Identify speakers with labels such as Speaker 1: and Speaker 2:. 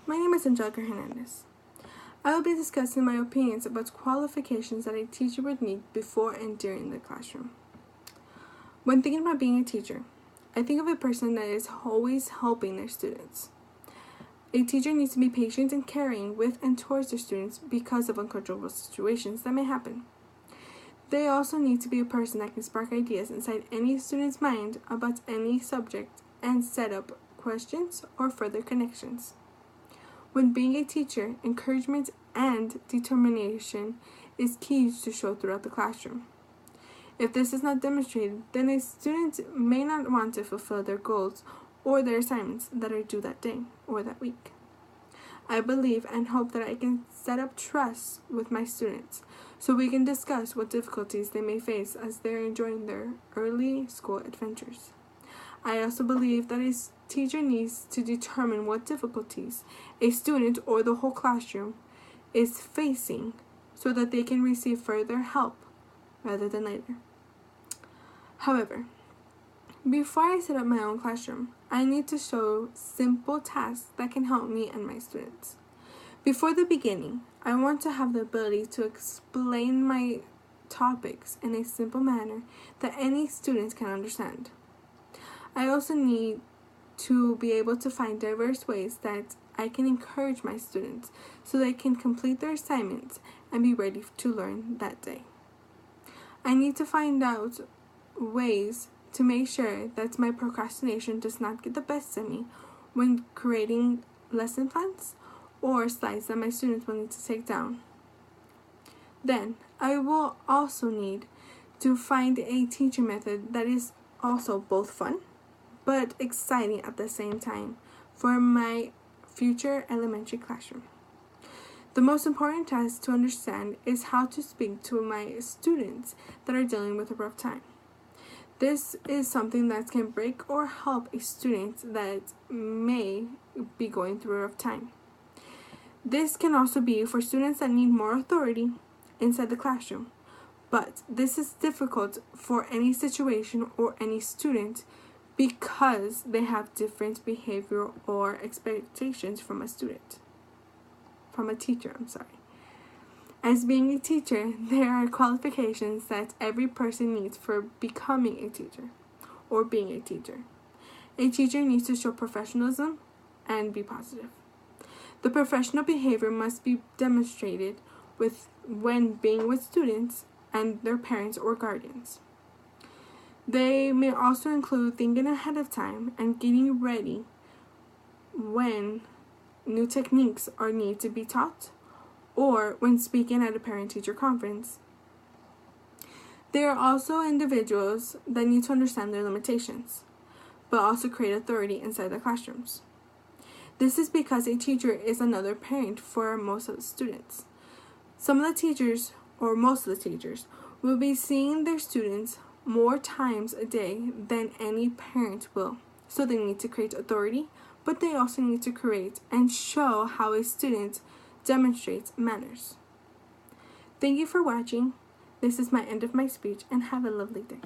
Speaker 1: My name is Angelica Hernandez. I will be discussing my opinions about qualifications that a teacher would need before and during the classroom. When thinking about being a teacher, I think of a person that is always helping their students. A teacher needs to be patient and caring with and towards their students because of uncontrollable situations that may happen. They also need to be a person that can spark ideas inside any student's mind about any subject and set up questions or further connections. When being a teacher, encouragement and determination is key to show throughout the classroom. If this is not demonstrated, then a student may not want to fulfill their goals or their assignments that are due that day or that week. I believe and hope that I can set up trust with my students so we can discuss what difficulties they may face as they're enjoying their early school adventures. I also believe that a teacher needs to determine what difficulties a student or the whole classroom is facing so that they can receive further help rather than later. However, before I set up my own classroom, I need to show simple tasks that can help me and my students. Before the beginning, I want to have the ability to explain my topics in a simple manner that any student can understand. I also need to be able to find diverse ways that I can encourage my students so they can complete their assignments and be ready to learn that day. I need to find out ways to make sure that my procrastination does not get the best of me when creating lesson plans or slides that my students will need to take down. Then, I will also need to find a teaching method that is also both fun but exciting at the same time for my future elementary classroom. The most important task to understand is how to speak to my students that are dealing with a rough time. This is something that can break or help a student that may be going through a rough time. This can also be for students that need more authority inside the classroom, but this is difficult for any situation or any student because they have different behavior or expectations from a teacher. As being a teacher, there are qualifications that every person needs for becoming a teacher or being a teacher. A teacher needs to show professionalism and be positive. The professional behavior must be demonstrated when being with students and their parents or guardians. They may also include thinking ahead of time and getting ready when new techniques are needed to be taught or when speaking at a parent-teacher conference. There are also individuals that need to understand their limitations, but also create authority inside the classrooms. This is because a teacher is another parent for most of the students. Some of the teachers, or most of the teachers, will be seeing their students more times a day than any parent will. So they need to create authority, but they also need to create and show how a student demonstrates manners. Thank you for watching. This is my end of my speech, and have a lovely day.